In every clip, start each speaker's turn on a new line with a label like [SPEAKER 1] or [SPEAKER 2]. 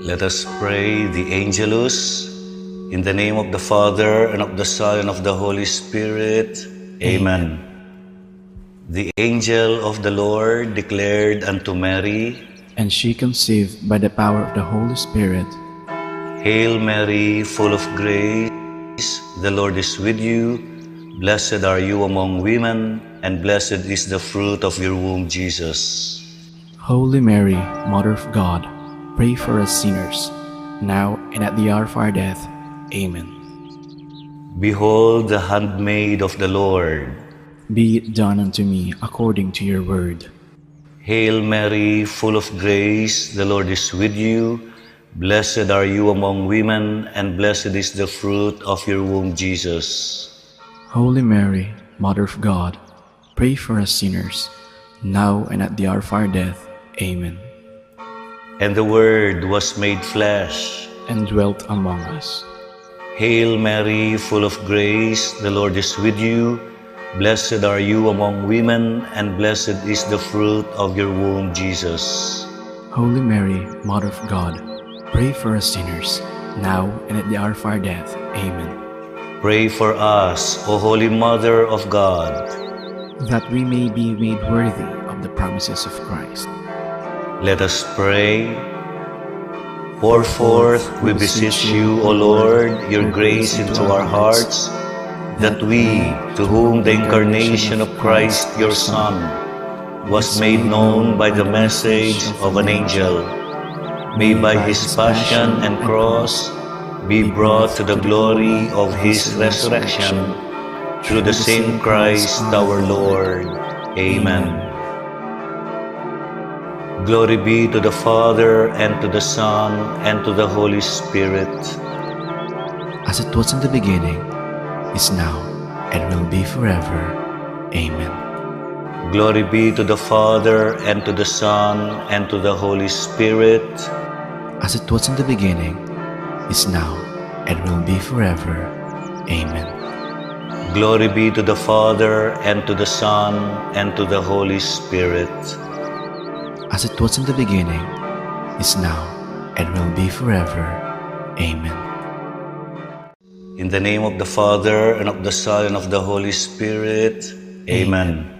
[SPEAKER 1] Let us pray the Angelus. In the name of the Father, and of the Son, and of the Holy Spirit. Amen. The angel of the Lord declared unto Mary,
[SPEAKER 2] and she conceived by the power of the Holy Spirit.
[SPEAKER 1] Hail Mary, full of grace, the Lord is with you. Blessed are you among women, and blessed is the fruit of your womb, Jesus.
[SPEAKER 2] Holy Mary, Mother of God, pray for us sinners, now and at the hour of our death. Amen.
[SPEAKER 1] Behold the handmaid of the Lord.
[SPEAKER 2] Be it done unto me according to your word.
[SPEAKER 1] Hail Mary, full of grace, the Lord is with you. Blessed are you among women, and blessed is the fruit of your womb, Jesus.
[SPEAKER 2] Holy Mary, Mother of God, pray for us sinners, now and at the hour of our death. Amen.
[SPEAKER 1] And the Word was made flesh,
[SPEAKER 2] and dwelt among us.
[SPEAKER 1] Hail Mary, full of grace, the Lord is with you. Blessed are you among women, and blessed is the fruit of your womb, Jesus.
[SPEAKER 2] Holy Mary, Mother of God, pray for us sinners, now and at the hour of our death. Amen.
[SPEAKER 1] Pray for us, O Holy Mother of God,
[SPEAKER 2] that we may be made worthy of the promises of Christ.
[SPEAKER 1] Let us pray. Pour forth, we beseech you, O Lord, your grace into our hearts, that we, to whom the incarnation of Christ your Son was made known by the message of an angel, may by his passion and cross be brought to the glory of his resurrection, through the same Christ our Lord. Amen. Glory be to the Father, and to the Son, and to the Holy Spirit.
[SPEAKER 2] As it was in the beginning, is now, and will be forever. Amen.
[SPEAKER 1] Glory be to the Father, and to the Son, and to the Holy Spirit.
[SPEAKER 2] As it was in the beginning, is now, and will be forever. Amen.
[SPEAKER 1] Glory be to the Father, and to the Son, and to the Holy Spirit.
[SPEAKER 2] As it was in the beginning, is now, and will be forever. Amen.
[SPEAKER 1] In the name of the Father, and of the Son, and of the Holy Spirit. Amen.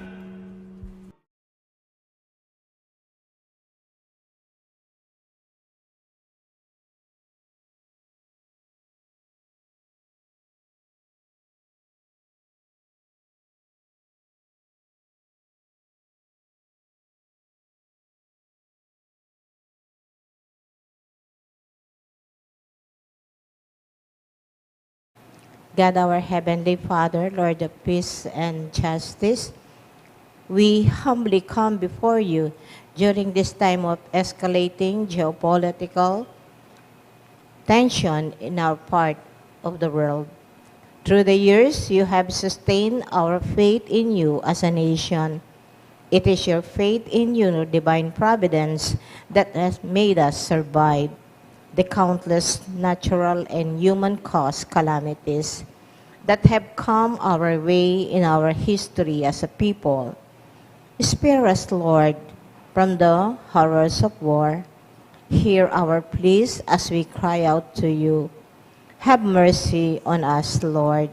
[SPEAKER 3] God, our Heavenly Father, Lord of peace and justice, we humbly come before you during this time of escalating geopolitical tension in our part of the world. Through the years, you have sustained our faith in you as a nation. It is your faith in you, divine providence, that has made us survive the countless natural and human-caused calamities that have come our way in our history as a people. Spare us, Lord, from the horrors of war. Hear our pleas as we cry out to you. Have mercy on us, Lord.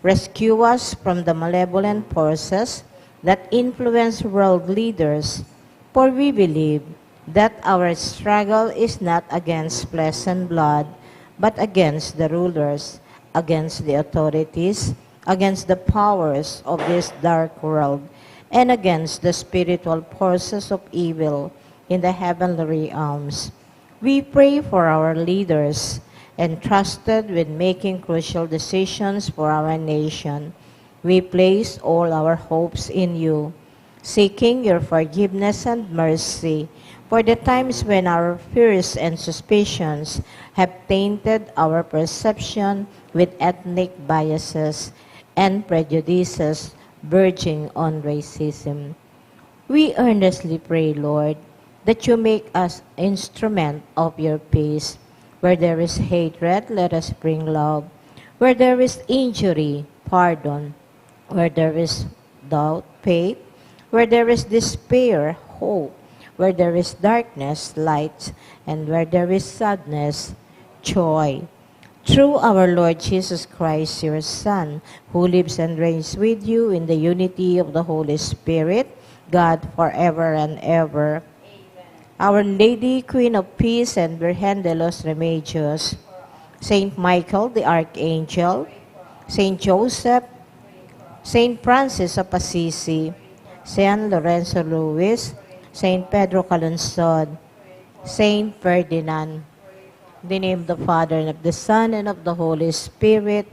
[SPEAKER 3] Rescue us from the malevolent forces that influence world leaders, for we believe that our struggle is not against flesh and blood, but against the rulers, against the authorities, against the powers of this dark world, and against the spiritual forces of evil in the heavenly realms. We pray for our leaders, entrusted with making crucial decisions for our nation. We place all our hopes in you, seeking your forgiveness and mercy for the times when our fears and suspicions have tainted our perception with ethnic biases and prejudices verging on racism. We earnestly pray, Lord, that you make us instrument of your peace. Where there is hatred, let us bring love. Where there is injury, pardon. Where there is doubt, faith. Where there is despair, hope. Where there is darkness, light, and where there is sadness, joy. Through our Lord Jesus Christ, your Son, who lives and reigns with you in the unity of the Holy Spirit, God forever and ever. Our Lady, Queen of Peace, and Virgen de los Remedios, Saint Michael the Archangel, Saint Joseph, Saint Francis of Assisi, Saint Lorenzo Lewis, Saint Pedro Calungsod, Saint Ferdinand. In the name of the Father, and of the Son, and of the Holy Spirit.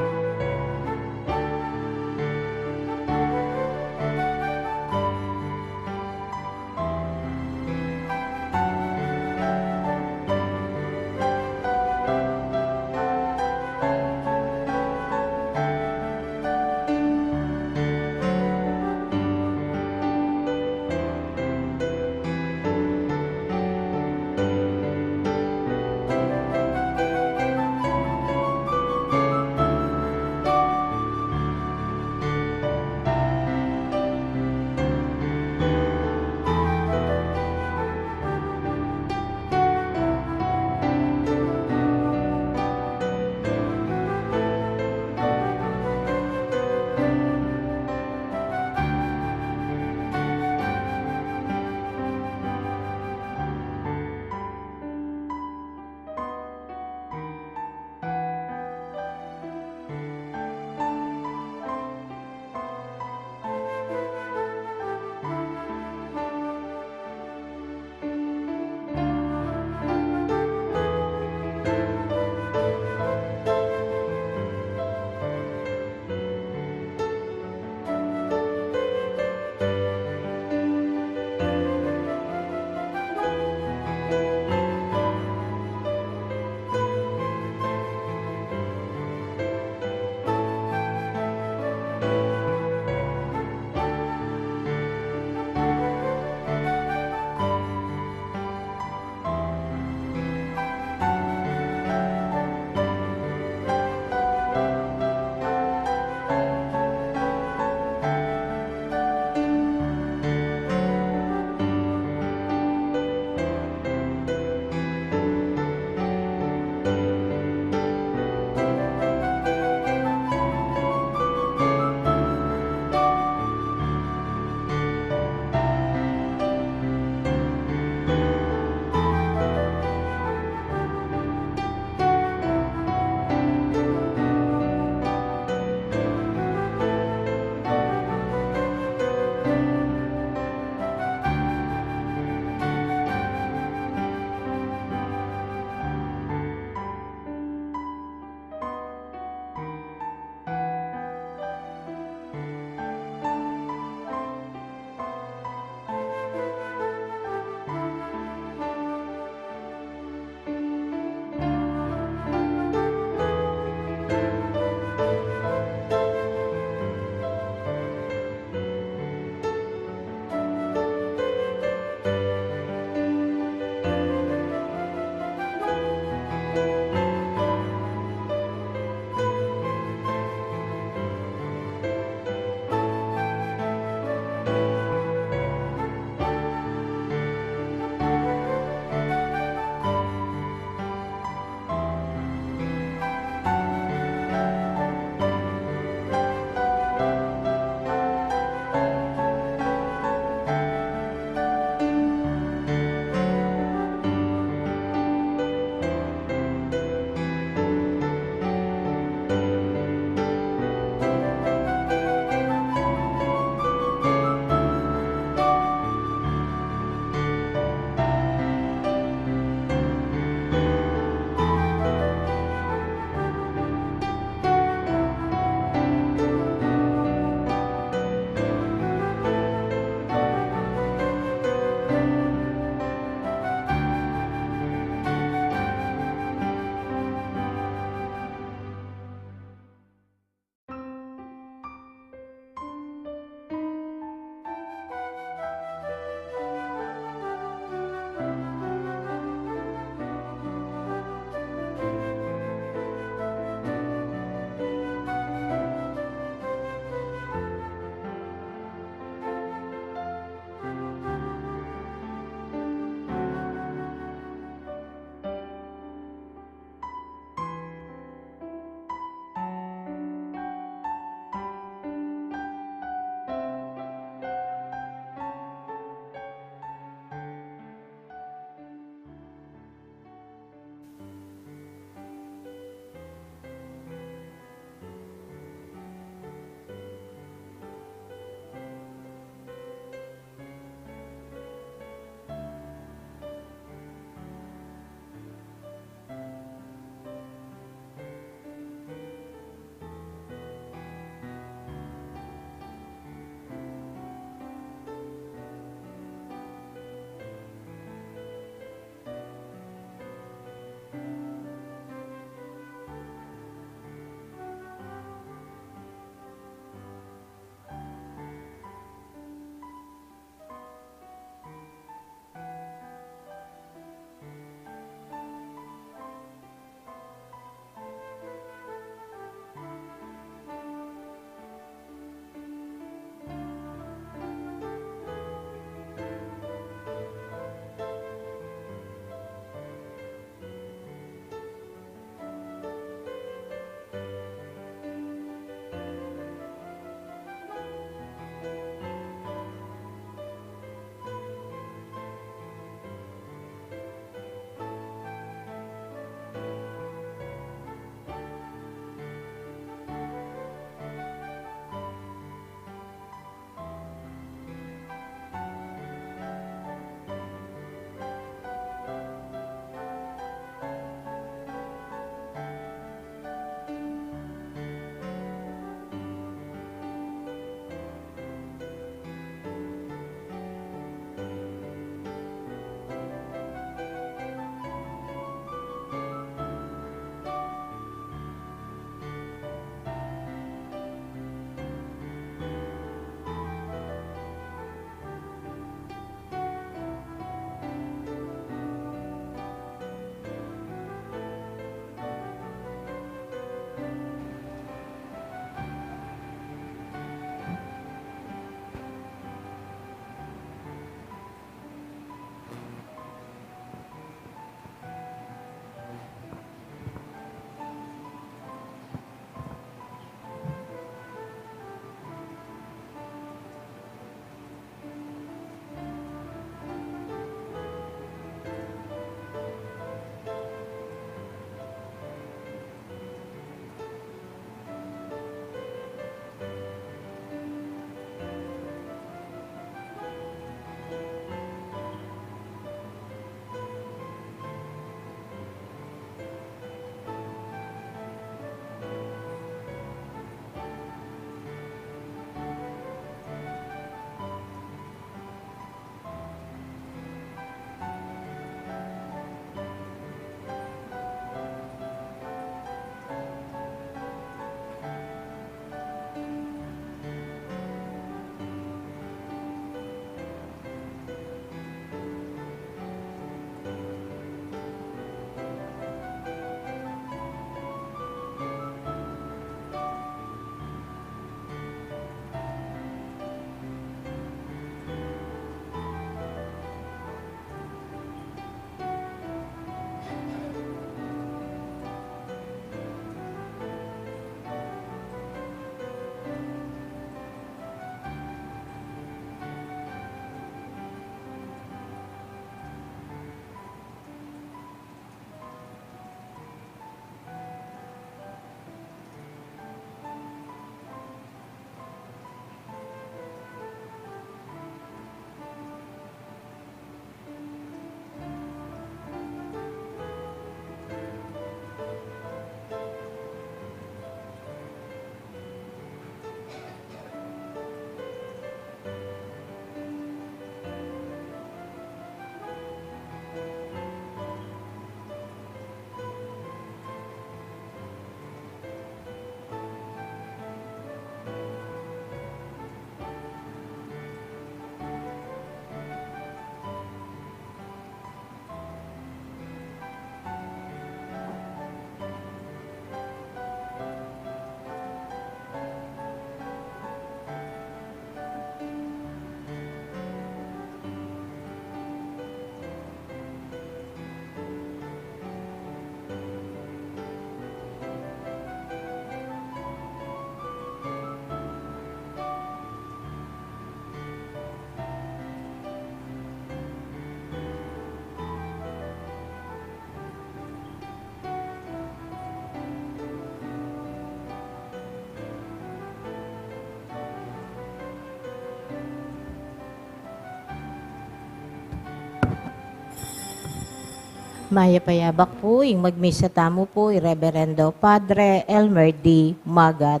[SPEAKER 3] Maya payabak po, yung magmisa tamo po, Reverendo Padre Elmer D. Magat.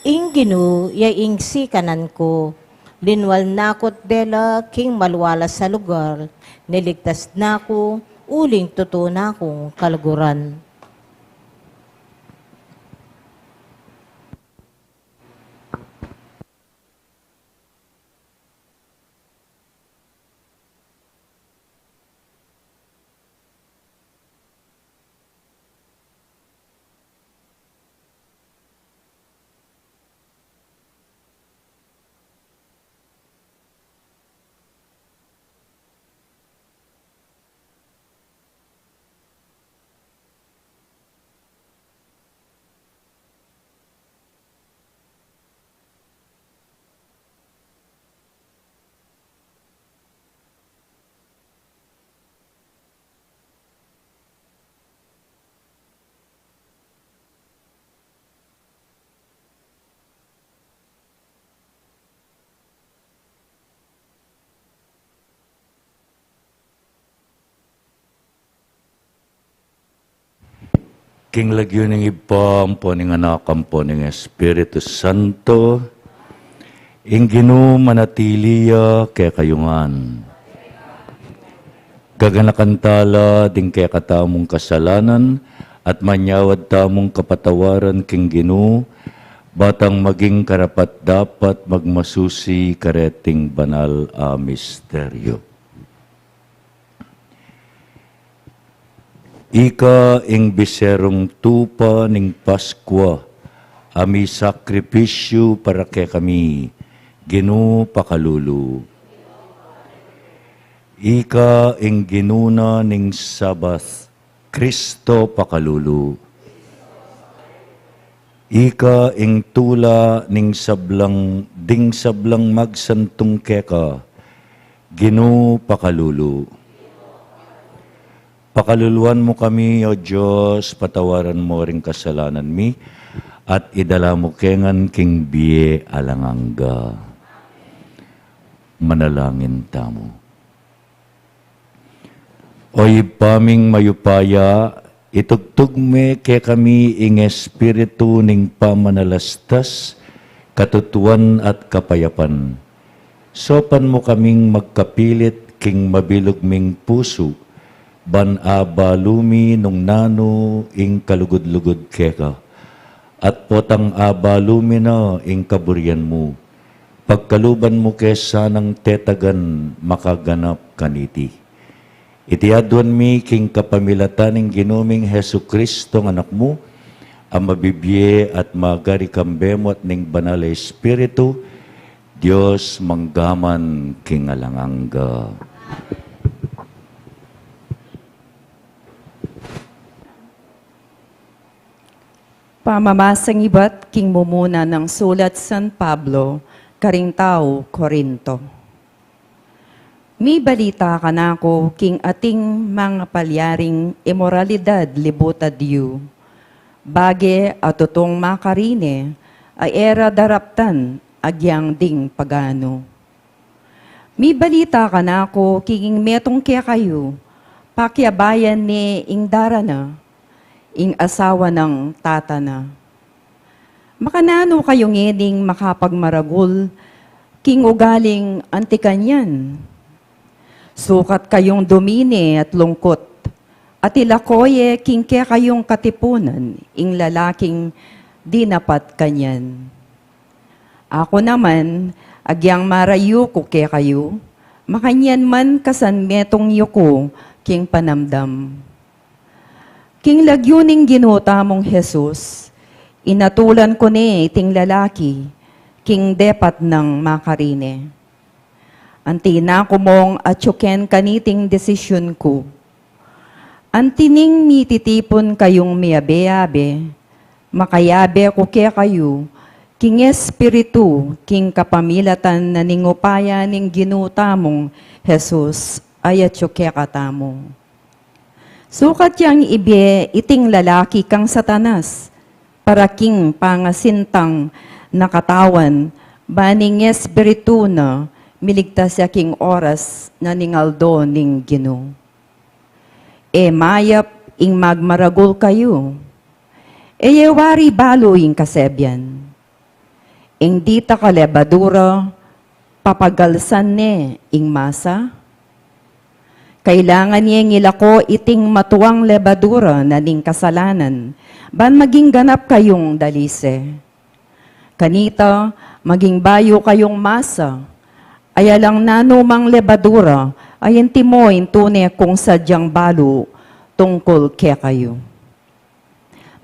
[SPEAKER 3] Ing ginu, yaing si kanan ko, linwal nakot dela, king malwala sa lugar, niligtas na ko, uling tutuna kong kaluguran.
[SPEAKER 1] King lagyo ng ipam po ng anakam po ng Espiritu Santo, inggino manatiliya kaya kayungan. Gaganakantala din kaya katamong kasalanan at manyawad tamong kapatawaran king ginu, batang maging karapat dapat magmasusi kareting banal a misteryo. Ika ing biserong tupa ning Paskwa, ami sakripisyo para kay kami, ginu pakalulu. Ika ing ginuna ning Sabath, Kristo pakalulu. Ika ing tula ning sablang, ding sablang magsantong keka, ginu pakalulu. Pakaluluan mo kami, O Diyos, patawaran mo ring kasalanan mi, at idala mo kengan king biye alangangga. Manalangin tamo. Oy paming mayupaya, itugtog me ke kami ing espiritu ning pamanalastas, katutuan at kapayapan. Sopan mo kaming magkapilit king mabilog ming puso, ban abalumi nung nano ing kalugod-lugod keka, at potang abalumi na ing kaburian mo, pagkaluban mo kesa ng tetagan makaganap kaniti. Itiadwan mi king kapamilatan ng ginuming Hesu Kristo ng anak mo, ang mabibye at magarikambemo at ning banal na Espiritu, Diyos manggaman king alangangga.
[SPEAKER 4] Pamamasang iba't king mumuna ng sulat San Pablo, karing tao, Korinto. Mi balita ka na ako, king ating mga palyaring imoralidad libutad yu. Bage at tutong makarine, ay era daraptan, agyang ding pagano. Mi balita ka na ako, king metong kaya kayo, pakyabayan ni Ingdara na, ing asawa ng tatana. Makanano kayong ngeding makapagmaragul, king ugaling antikanyan. Sukat kayong dumini at lungkot, at ilakoye king kaya kayong katipunan, ing lalaking dinapat kanyan. Ako naman, agyang marayu ko kaya kayo, makanyan man kasan metong yuko, king panamdam. King lagyuning ginuta mong Jesus, inatulan ko ni iting lalaki, king depat ng makarine. Antina ko mong atyuken kaniting desisyon ko. Antining mititipon kayong miyabe-yabe, makayabe ko kaya kayo, king espiritu, king kapamilatan na ningupaya ning ginuta mong Jesus, ay atyuke katamo. Sukat yang ibe iting lalaki kang Satanas, para king pangasintang nakatawan, baning espiritu na miligtas yaking oras na ningaldo ning Ginoo. E mayap ing magmaragol kayo. E yewari balo ing kasebyan. Ing dita kalebadura, papagalsan ne ing masa. Kailangan niya ngilako iting matuwang lebadura na ning kasalanan, ban maging ganap kayong dalise. Kanita, maging bayo kayong masa, ayalang nanumang lebadura, ayan timo intune kung sadyang balo tungkol kaya kayo.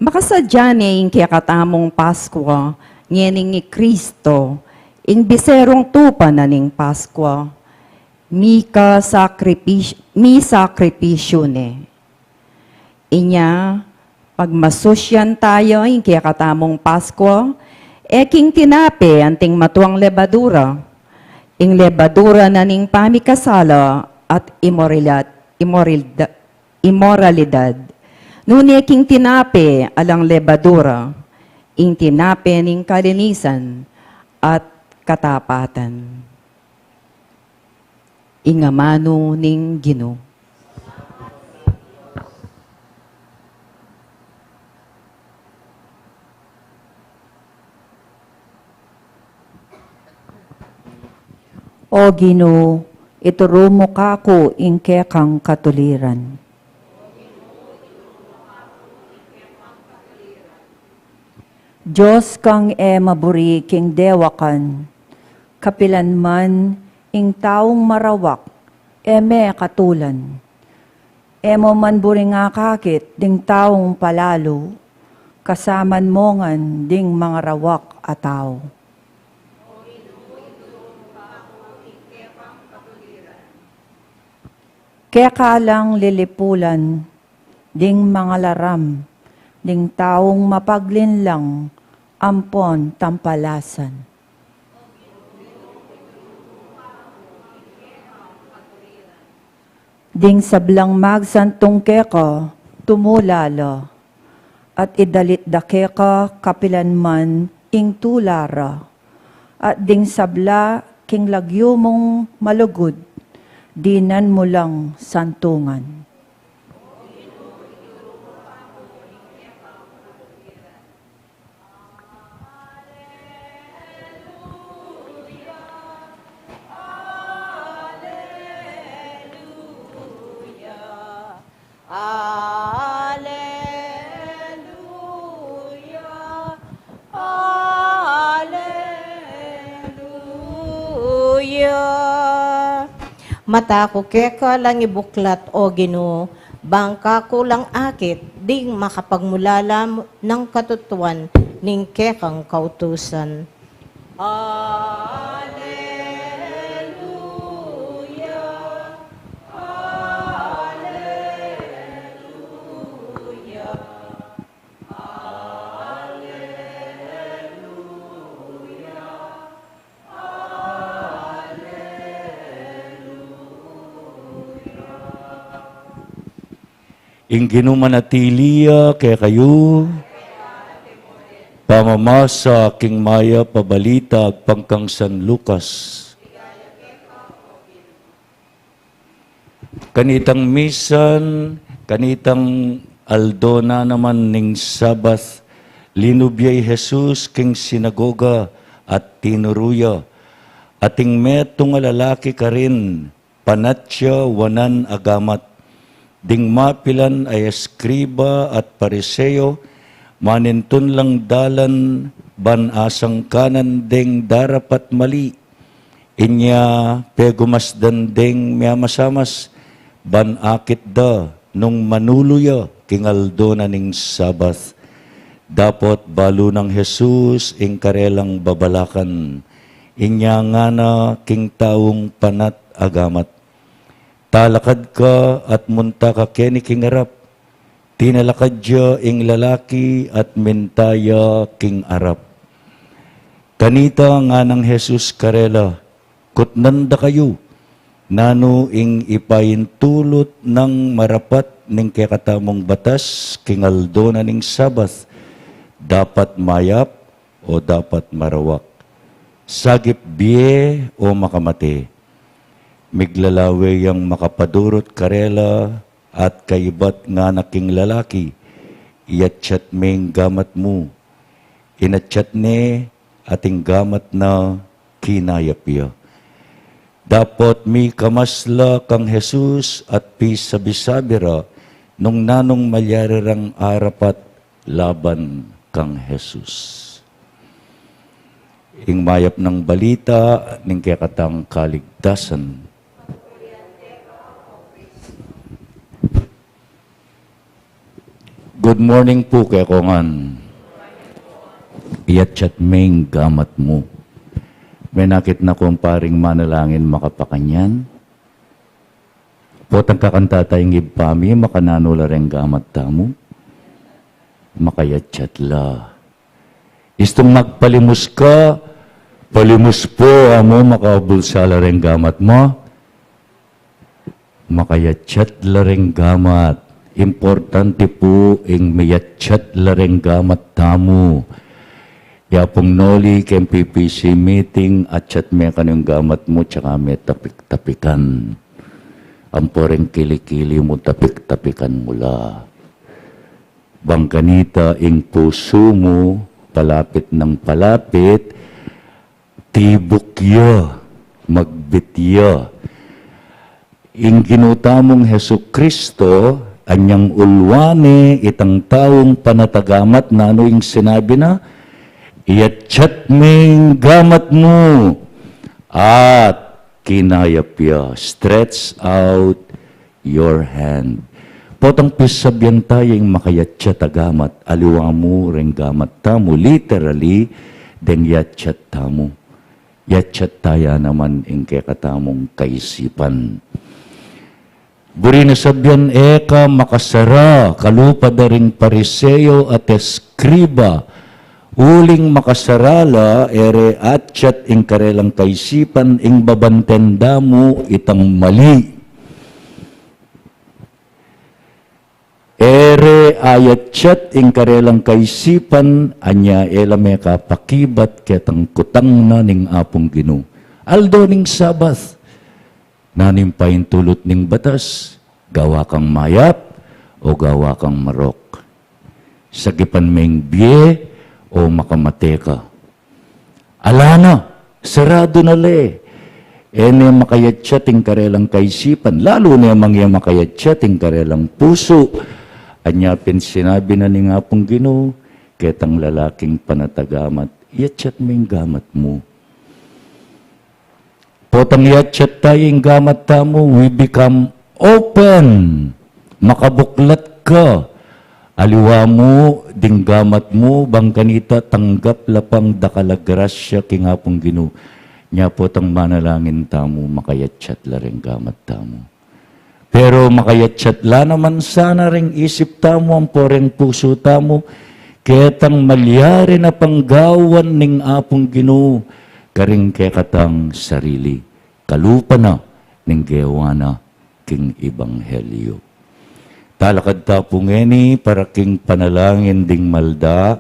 [SPEAKER 4] Makasadya niya yung kaya katamong Pasko, nyening ni Kristo, ing biserong tupa na ning Pasko, mi sakripisyo ne. Inya, pagmasusyan tayo, yung kaya katamong Pasko, eking tinape anting matuang lebadura, ing lebadura na ning pamikasala at imoralidad. Nuni eking tinape alang lebadura, ing tinape ning kalinisan at katapatan. Ingamano ning Ginoo.
[SPEAKER 5] O Ginoo, ituro mo kako ing kekang katuliran. Diyos kang maburi king dewakan, kapilan man ing taong marawak, me katulan. Mo man buri nga kakit ding taong palalo, kasaman mongan ding mga rawak ataw. Kaya kalang lilipulan, ding mga laram, ding taong mapaglinlang, ampon tampalasan. Ding sablang magsantong keka, tumulala, at idalit da keka kapilan man ing tulara, at ding sabla king lagyo mong malugod, dinan mo lang santungan.
[SPEAKER 3] Mata ko keka lang ibuklat o Ginoo, bangka ko lang akit, ding makapagmulala ng katutuan ning kekang kautusan.
[SPEAKER 1] Ing ginumanatiliya kaya kayo, pamamasa king maya pabalita pangkang San Lucas. Kanitang misan, kanitang aldona naman ning Sabath, linubyay Jesus king sinagoga at tinuruya. Ating metong lalaki ka rin, panatya wanan agamat. Ding mapilan ay eskriba at pariseo, manintun lang dalan, ban asang kanan ding darapat mali. Inya pegumasdan ding miyamasamas, ban akit da nung manuluya kingaldo na ning Sabath. Dapat balo ng Jesus ing karelang babalakan, inya nga na king taong panat agamat. Talakad ka at munta ka keni king arap, tinalakad siya ing lalaki at mentaya king arap. Kanita nga ng Jesus karela, kutnanda kayo, nano ing ipayintulot ng marapat ning kekatamong batas, kingaldo na ning Sabath, dapat mayap o dapat marawak, sagip biye o makamate. Miglalawe yang makapadurot karela,
[SPEAKER 6] at kaibat nga naking lalaki, iyatsyat meng gamat mo. Inatsyat ne ating gamat na kinayapya. Dapat mi kamasla kang Jesus at pisabisabira nung nanong malyarirang arapat laban kang Jesus. Ing mayap ng balita, ning kekatang kaligtasan. Good morning po, kekongan. Iyatsyat meng gamat mo. May nakit na kong paring manalangin makapakanyan. Potang kakanta tayong ibpami, makananula rin gamat tamo. Makayatsyat la. Istong magpalimos ka, palimos po amo, makabulsala rin gamat mo. Makayatsyat la rin gamat. Importante po ing mayatsyat la rin gamat tamo. Yapong noli kem PPC meeting at chat me kanyung gamat mo tsaka me tapik-tapikan. Amporeng kilikili mo tapik-tapikan mula. Bangkanita ing puso mo, palapit ng palapit, tibukya, magbitya. Ing ginutamong Hesu Kristo, anyang ulwane, itang taong panatagamat na ano yung sinabi na, iyatsyat meng gamat mo at kinayapya. Stretch out your hand. Potang pisabyan tayong makayatsyat agamat, aliwa mo rin gamat tamo. Literally, den yatsyat tamo. Yatsyat taya naman ing kekatamong kaisipan. Buri na sabyan eka makasara, kalupa da ring pariseo at eskriba, uling makasarala, ere atsyat ing karelang kaisipan, ing babantenda mo itang mali. Ere ayatsyat ing karelang kaisipan, anya elame ka pakibat ketang kutang na ning apong Ginoo. Aldo ning Sabath, nanimpayin tulot ning batas, gawa kang mayap o gawa kang marok. Sagipan meng biye o makamate ka. Alana, sarado na le. Ene makayatsyat ing karelang kaisipan, lalo na mangya makayatsyat ing karelang puso. Anyapin sinabi na ni nga pong Ginoo, ketang lalaking panatagamat, yatsyat mo yung gamat mo. Potang yatsyat tayo yung gamat tamo, we become open. Makabuklat ka. Aliwa mo, ding gamat mo, bangkanita, tanggap lapang dakalagrasya king nga pong Ginoo. Nya potang manalangin tamo, makayatsyat la rin gamat tamo. Pero makayatsyat la naman sana ring isip tamo, ang poreng puso tamo, ketang malyari na panggawan ning apong Ginoo, karing kekatang sarili, kalupa na ning gewana king Ebanghelyo. Talakad tapo ngeni para king panalangin ding malda,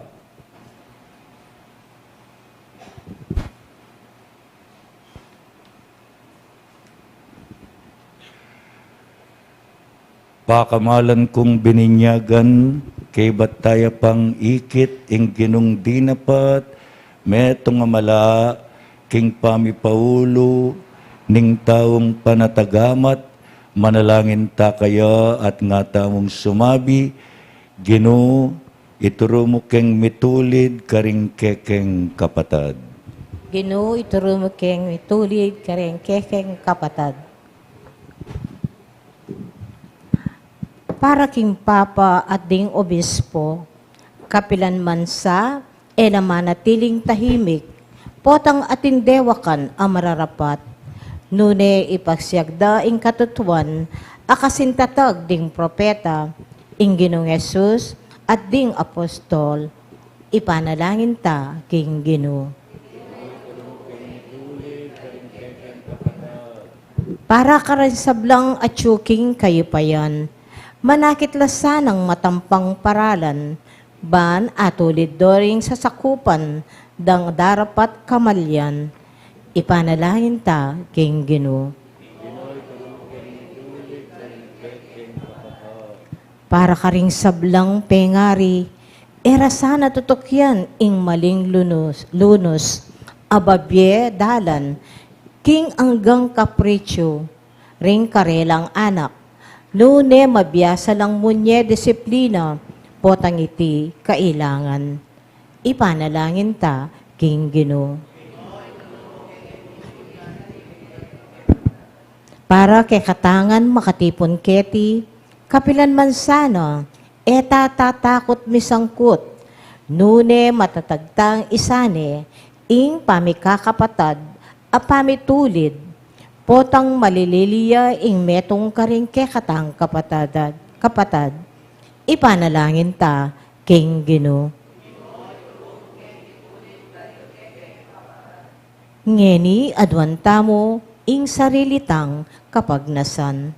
[SPEAKER 6] pakamalan kong bininyagan, kay bataya pang ikit, ing ginong dinapat, metong amala, king pamipaulo, ning taong panatagamat, manalangin ta kaya at nga tamong sumabi, Ginoo, ituro mo keng mitulid, karing kekeng kapatad.
[SPEAKER 3] Ginoo, ituro mo keng mitulid, karing kekeng kapatad. Para king Papa at ding Obispo, kapilan mansa, e namanatiling tahimik, potang atindewakan ang mararapat, nune ipagsiagda ing katutuan, akasintatag ding propeta, ing Ginoong Hesus at ding apostol, ipanalangin ta king Ginoo. Para karansablang at yuking kayupayan, manakitlasan ng matampang paralan, ban atulid doring sasakupan, dang darapat kamalyan, ipanalangin ta king Ginoo. Para ka ring sablang pengari, era sana tutukyan ing maling lunos, ababye dalan, king anggang kapritsyo, ring karelang anak, nune mabiyasa lang munye disiplina, potang iti kailangan. Ipanalangin ta, King Ginoo. Para kay katangan makatipon keti, kapilan man sana, eta tatakot misangkot, nune matatagtang isane, ing pamikakapatad, a pamitulid, potang malililiya ing metong karing kekatang kapatad. Ipanalangin ta, King Ginoo. Ngeni adwanta mo ing sarilitang kapagnasan.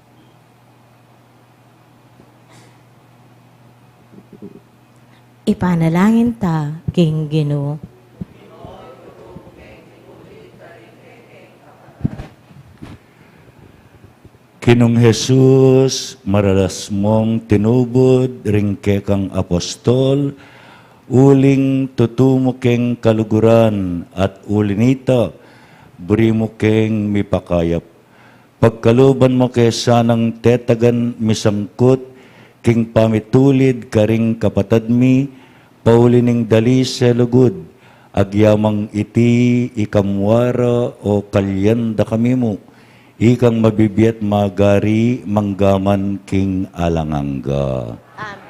[SPEAKER 3] Ipanalangin ta, King Ginoo.
[SPEAKER 6] Kinong Jesus, maralas mong tinubod, ringke kang apostol, uling tutumo keng kaluguran, at ulinita, buri mo keng mipakayap. Pagkaluban mo kay sanang tetagan misangkot, king pamitulid karing kapatad mi, paulining dali sa lugod, agyamang iti ikamwara o kalyanda kami mo, ikang mabibiyat magari manggaman king alanganga.
[SPEAKER 3] Amen.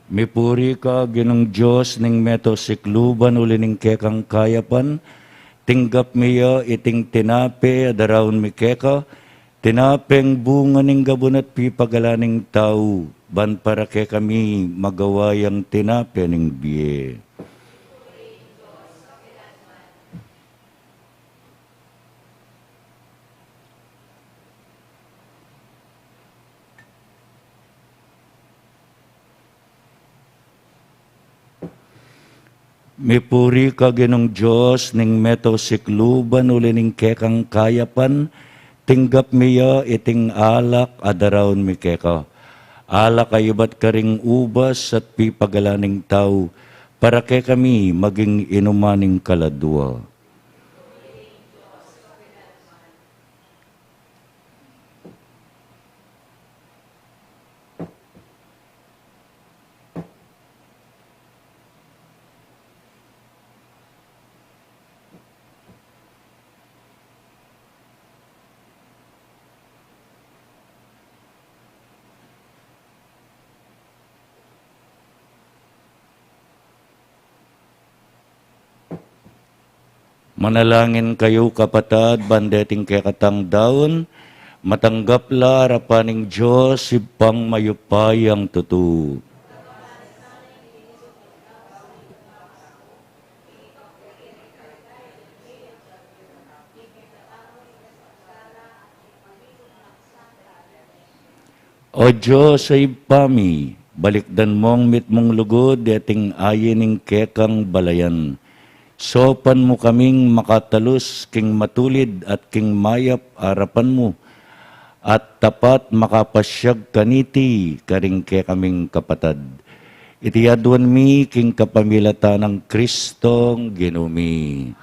[SPEAKER 6] Mipuri ka, ginong Diyos, ning meto sikluban ulining kekang kayapan, tinggap miya iting tinape, adaraon mi keka, tinapeng bunga ning gabon at pipagalaning tao, ban para ke kami magawayang tinape ning biye. Mipuri ka ginong Diyos, ning meto sikluban ulining kekang kayapan, tinggap miya iting alak adaraon mi keka. Alak ayubat karing ubas at pipagalaning tao, para ke kami maging inumaning kaladwa. Manalangin kayo kapatad, bandeting kekatang daon, matanggapla harapaning Diyos, ipang mayupayang tutu. O Diyos ay pami, balikdan mong mitmong lugod, deting ayening kekang balayan. Sopan mo kaming makatalus, king matulid at king mayap harapan mo, at tapat makapasyag kaniti, karing ke kaming kapatad. Itiadwan mi, king kapamilata ng Kristong ginumi.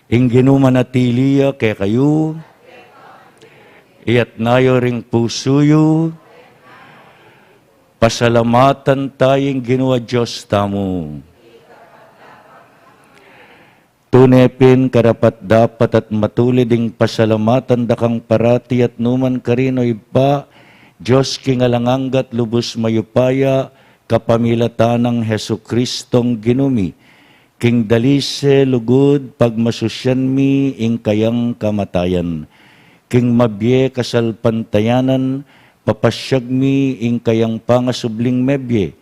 [SPEAKER 6] Ing ginumanatiliya ke kayo, iyat nayo ring pusuyo, pasalamatan tayong ginawa Diyos tamo. Tunepin karapat dapat at matuliding pasalamatan dakang parati at numan karino iba, Diyos kingalanganggat lubos mayupaya, kapamilatan ng Hesu Kristong ginumi, king dalise lugod pagmasusyan mi ing kayang kamatayan. King mabye kasalpantayanan, papasyag mi ing kayang pangasubling mebye.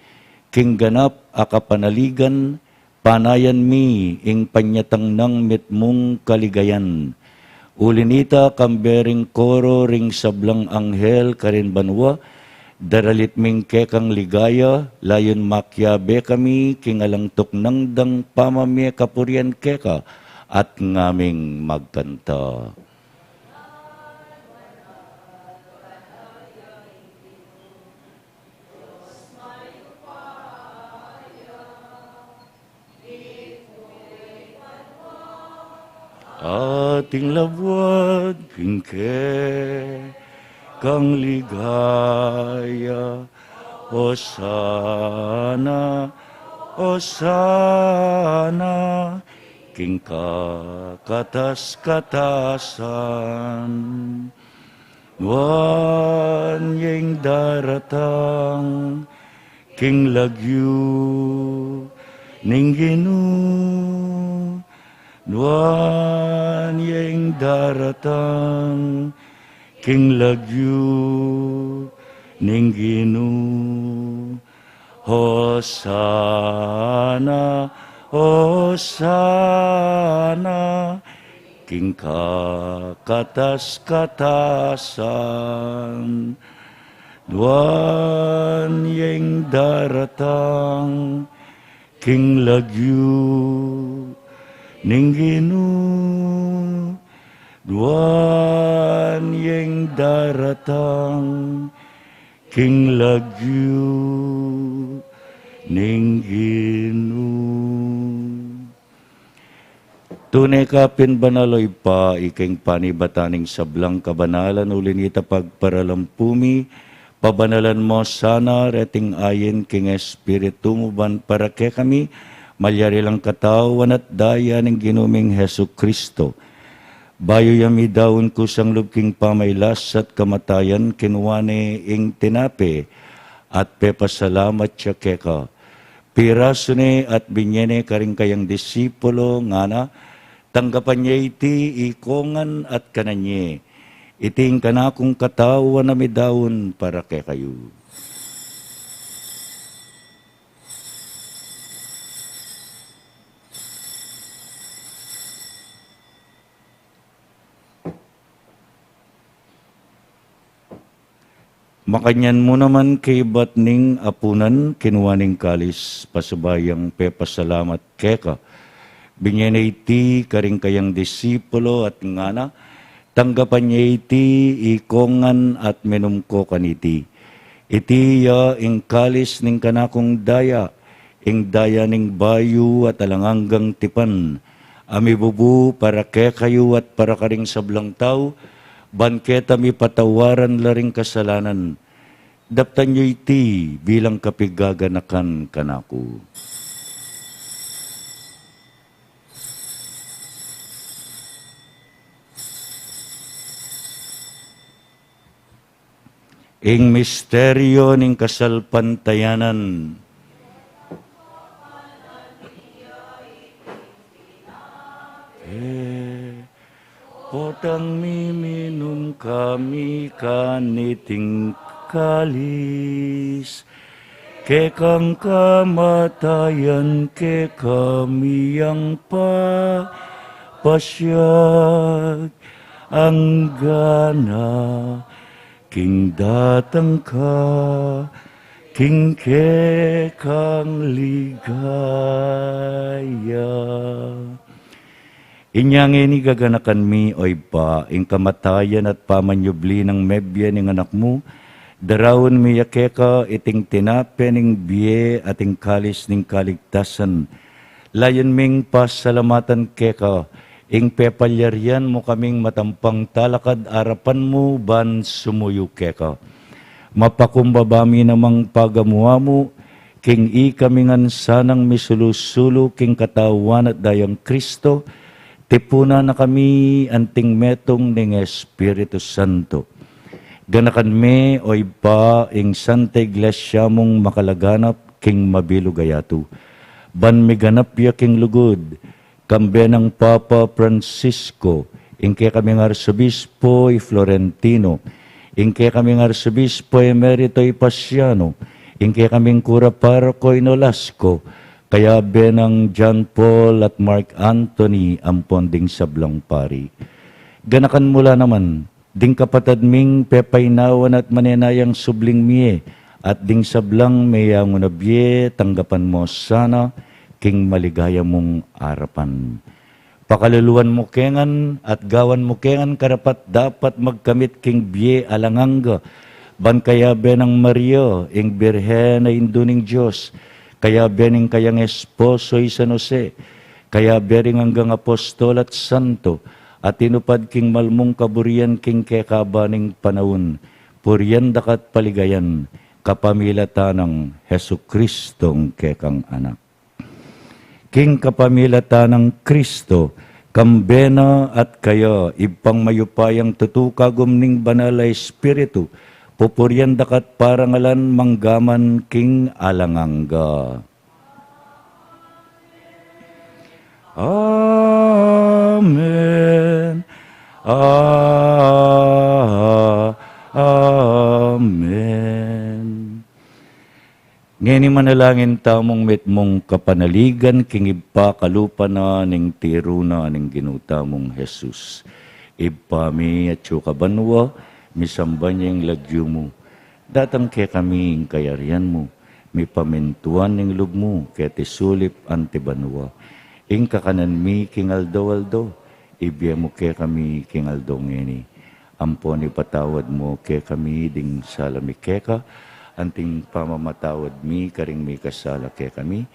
[SPEAKER 6] King ganap akapanaligan, panayan mi ing panyatang ng mitmong kaligayan. Ulinita kambering koro ring sablang anghel karin banwa, daralit ming kekang ligaya, layon makyabe kami, kingalangtok nang dang pamamye kapurian keka, at ngaming magkanta. Ating labwag kingke kang ligaya, Hosana, Hosana, king kakatas-katasan. Wan yung daratang, king lagyu, ning ginu. Nuan yung daratang, king lagyu, ning ginu. Hosana, Hosana, king kakatas-katasan. Nuan yung daratang, king lagyu, ning ginu. Duan yung daratang, king lagyu, ning ginu. Tunay ka pinbanaloy pa, iking panibataning sablang kabanalan, ulinita pagparalampumi, pabanalan mo sana, reting ayin king espiritu mo ban para ke kami, malyari lang katawan at daya ng ginuming Hesu Kristo. Bayo yami daon ko sang lubking pamaylas at kamatayan kinwane ing tinape at pepasalamat siya keka. Pirasune at binyene karing kayang disipulo ngana, tanggapan niya iti ikongan at kananye. Iting kanakong katawan na midaon para kay kayo. Makanyan mo naman kay batning apunan, kinuwaning kalis, pasubayang pepasalamat keka. Binyanay iti karing kayang disipulo at ngana, tanggapan niya iti ikongan at menumko kaniti. Iti ya ing kalis ning kanakong daya, ing daya ning bayu at alanganggang tipan. Ami bubu para kekayo at para karing sablang tao, banketa mi patawaran laring kasalanan. Daptan nyo iti bilang kapigaganakan kanako. Ing misteryo ning kasalpantayanan. Potang miminum kami kaniting kalis, kekang kamatayan ke kami yang pasyag ang gana, king datang ka, king kekang ligaya. Inyang ini gaganakan mi, oy pa, ing kamatayan at pamanyubli ng mebya ng anak mo, darawon mi yakeka iting tinape ning biye ating kalis ning kaligtasan. Layon ming pasalamatan keka, ing pepalyarian mo kaming matampang talakad arapan mo ban sumuyo keka. Mapakumbabami namang pagamuha mo, king ikamingan sanang misulusulo king katawan at dayang Kristo, tipuna na kami anting metong ning Espiritu Santo. Ganakan me oy pa ing Santa Iglesia mong makalaganap king mabilo gayatu. ban miganap yaking lugod, kambe ng Papa Francisco, ingke kaming Arsobispo Florentino, ingke kaming Arsobispo Emerito Pasiano, ingke kaming Kura Parco Nolasco, kaya benang John Paul at Mark Anthony ampon ding sablang pari. Ganakan mula naman, ding kapatad ming pepaynawan at manenayang subling miye, at ding sablang mayang unabye, tanggapan mo sana, king maligaya mong arapan. Pakaluluan mo kengan at gawan mo kengan karapat dapat magkamit king biye alanganga, ban kaya benang Maria, ing birhen na induning Diyos, kaya bening kayang esposo San Jose, kaya bering hanggang apostol at santo, at tinupad king malmong kaburian king kekabaning panahon, purian dakat paligayan, kapamilatan ng Hesu Kristong kekang anak. King kapamilatan ng Kristo, kambena at kaya, ipang mayupayang tutukagom ning banal na Espiritu, pupurian dakat parangalan manggaman king alangangga. Amen. Amen. Ngeni manalangin tamong met mong kapanaligan, king ipa kalupa na ning tiro na ning ginuta mong Jesus. Ipami at banwa, misamba niya yung lagyo mo. Datang kaya kami yung kayarian mo, mi pamintuan ng lug mo, kaya tisulip antibanwa. Ing kakanan mi king aldo, ibiya mo kaya kami king aldo ngeni. Ampon ipatawad mo kaya kami ding salami keka, anting pamamatawad mi, karing mi kasala kaya kami.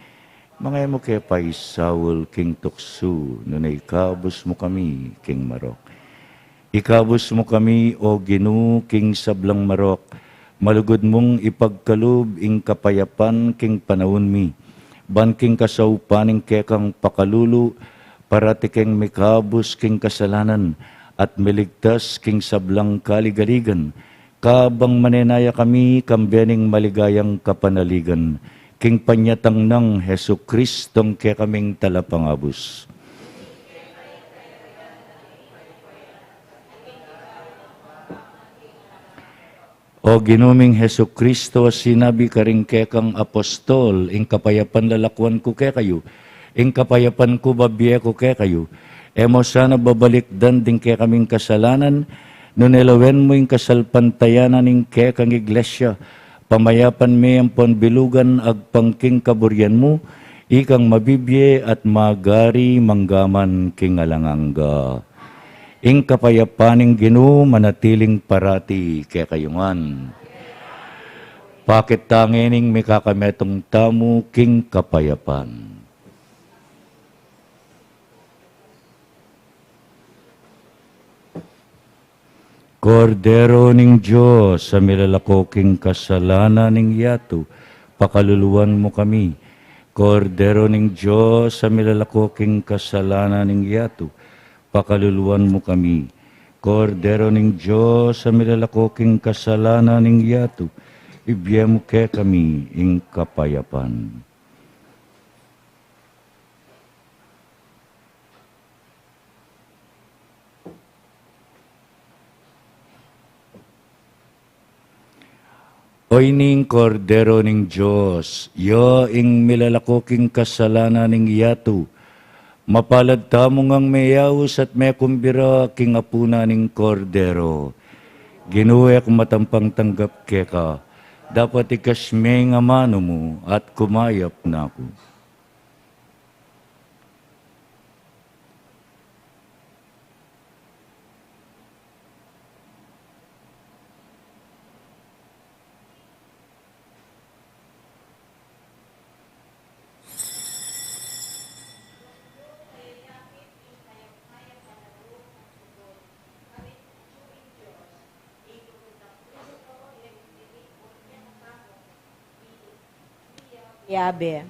[SPEAKER 6] Mga mo kaya pa isawol king tuksu, nunay kabus mo kami king marok. Ikabus mo kami, o Ginu, king sablang marok, malugod mong ipagkalub ing kapayapan king panahon mi, ban king kasaupaning kekang pakalulu, parati king mikabus king kasalanan, at miligtas king sablang kaligaligan, kabang manenaya kami kambening maligayang kapanaligan, king panyatang ng Hesu Kristong kaya kaming talapangabus. O ginuming Hesu Kristo, sinabi ka rin kekang apostol, ing kapayapan lalakwan ko kaya kayo, ing kapayapan ko babiye ko kaya kayo, emo sana babalikdan din kaya kaming kasalanan, nunelawen mo ing kasalpantayanan ing kaya kang iglesia, pamayapan may ang ponbilugan agpangking kaburian mo, ikang mabibiye at magari manggaman king alangangga. Ing kapayapaning Ginoo manatiling parati kaya kayungan. Pakit tangining may kakametong tamu king kapayapan. Kordero ning Diyos, sa milalako king kasalanan ning yato, pakaluluan mo kami. Kordero ning Diyos, sa milalako king kasalanan ning yato, pakaluluan mo kami. Kordero ning Diyos, sa milalako king kasalanan ning yato, ibiya mo kaya kami ing kapayapan. Oy ning kordero ning Diyos, yo ing milalako king kasalanan ning yato, mapalad tamo ngang mayawos at may kumbira king apuna ning kordero. Ginuwek matampang tanggap keka, dapat ikasme nga mano mo at kumayap na ako.
[SPEAKER 3] Yabe.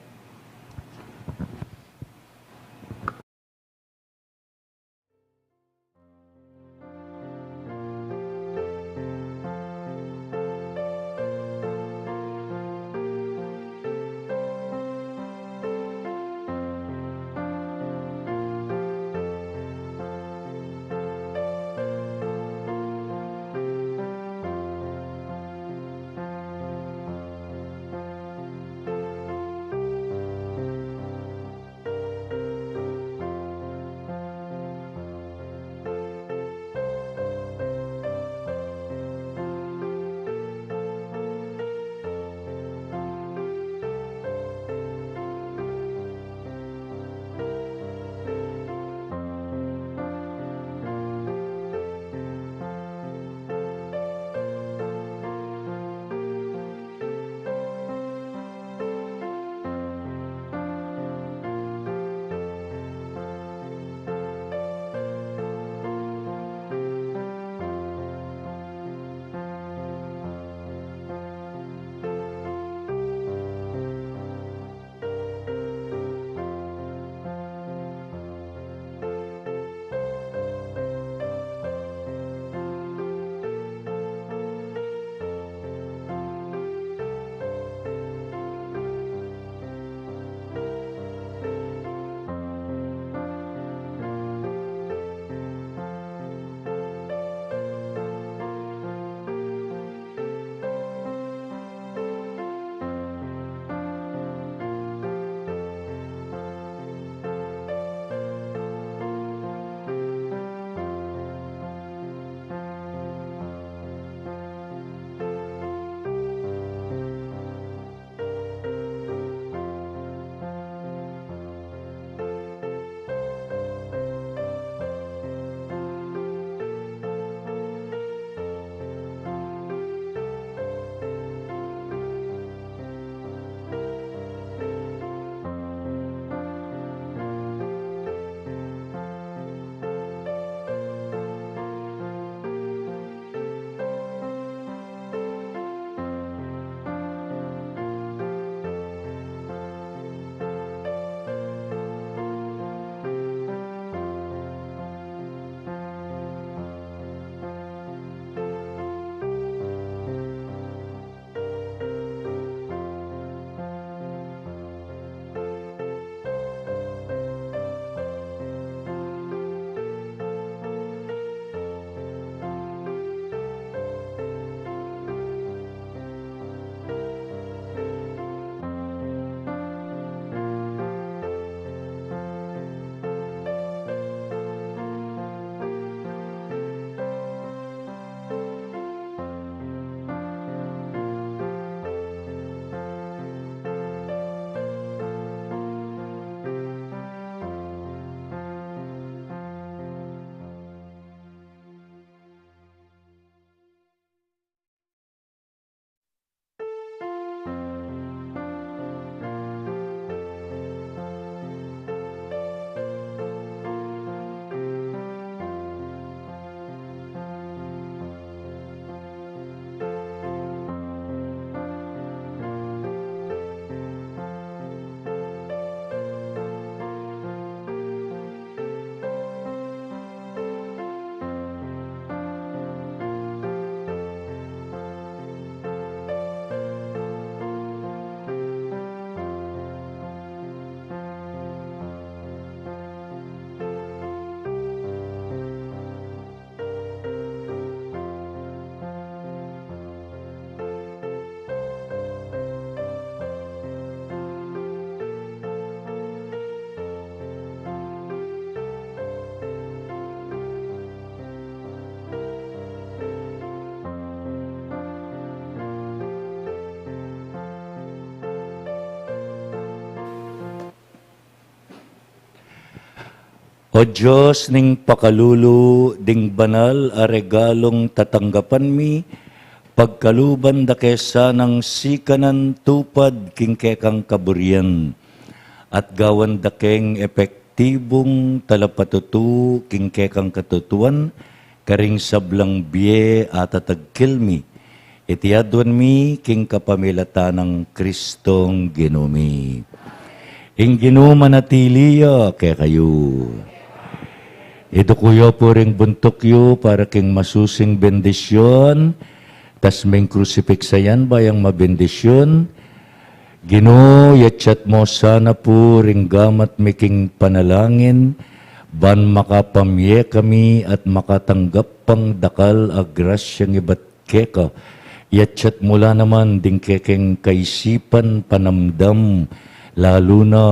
[SPEAKER 6] O Diyos ning pakalulu ding banal a regalong tatanggapan mi, pagkaluban da kesa ng sikanan tupad king kekang kaburian, at gawan da keng epektibong talapatutu king kekang katutuan, karing sablang biye at atagkilmi, itiadwan mi king kapamilata ng Kristong ginumi. Ing ginumanatiliya kay kayo. Ito kuyo po ring buntok yo para king masusing bendisyon, tas ming krusipiksayan bayang mabendisyon. Ginoo, yatsyat mo sana po ring gamat miking panalangin, ban makapamye kami at makatanggap pang dakal agrasyang ibat keka. Yatsyat mula naman ding kekeng kaisipan panamdam, lalo na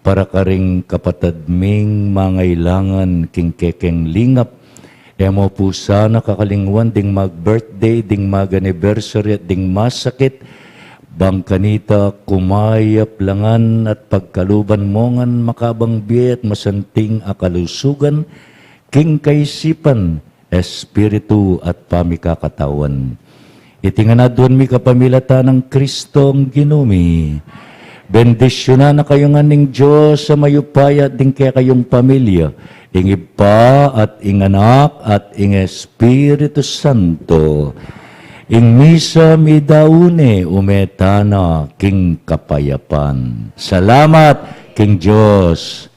[SPEAKER 6] para karing kapatadming mangailangan king kekeng lingap. Emo po sana kakalingwan ding mag-birthday, ding mag-anniversary at ding masakit. Bang kanita kumayap langan at pagkaluban mongan makabang biye at masanting akalusugan, king kaisipan, espiritu at pamikakatawan. Itinganadwan mi kapamilata ng Kristong ginumi. Bendisyonan na kayo nga ning Diyos sa mayupaya ding kaya kayong pamilya, ing Iba at ing Anak at ing Espiritu Santo, ing misa mi daune umetana king kapayapan. Salamat king Diyos.